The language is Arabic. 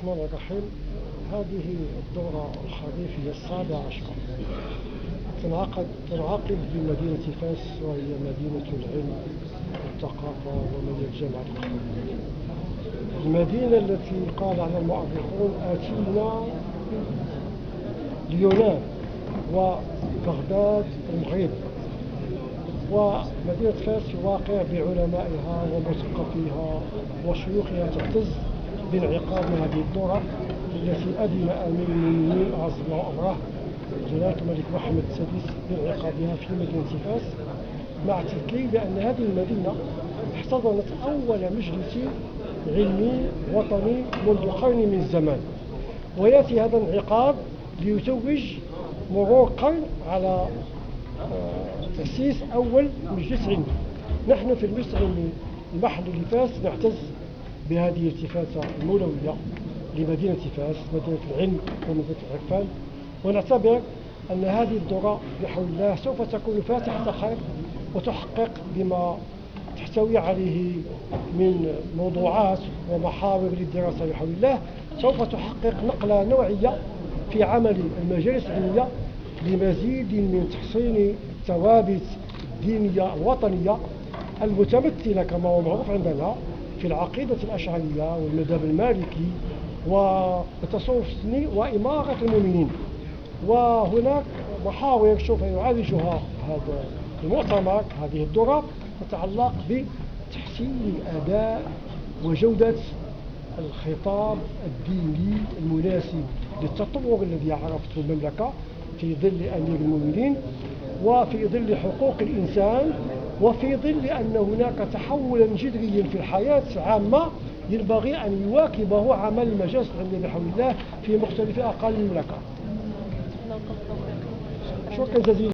الرحمن الرحيم. هذه الدورة الخريفية 17 تنعقد بمدينة فاس، وهي مدينة العلم والثقافة ومدينة جامعة القرويين، المدينة التي قال عنها المؤرخون آتينا اليونان وبغداد المغرب. ومدينة فاس في الواقع بعلمائها ومثقفيها وشيوخها تعتز بانعقاد هذه الدورة التي أذن أمير المؤمنين عز الله أمره جلالة الملك محمد السادس بانعقادها في مدينة فاس، مع تذكير بأن هذه المدينة احتضنت أول مجلس علمي وطني منذ قرن من الزمان، ويأتي هذا الانعقاد ليتوج مرور قرن على تأسيس أول مجلس علمي. نحن في المجلس العلمي المحلي لفاس نعتز بهذه الالتفاتة المولوية لمدينة فاس، مدينة العلم ومدينة العرفان، ونعتبر أن هذه الدورة بحول الله سوف تكون فاتحة خير وتحقق بما تحتوي عليه من موضوعات ومحاور للدراسة بحول الله، سوف تحقق نقلة نوعية في عمل المجالس العلمية لمزيد من تحصين الثوابت الدينية الوطنية المتمثلة كما هو معروف عندنا في العقيدة الأشعرية والمذهب المالكي والتصوف السني وإمارة المؤمنين. وهناك محاور سوف يعالجها هذا المؤتمر، هذه الدورة، تتعلق بتحسين أداء وجودة الخطاب الديني المناسب للتطور الذي عرفته المملكة في ظل أمير المؤمنين، وفي ظل حقوق الإنسان، وفي ظل أن هناك تحولا جذريا في الحياة العامة ينبغي أن يواكبه عمل المجالس العلمية بحول الله في مختلف أقاليم المملكة. شكرا جزيلا.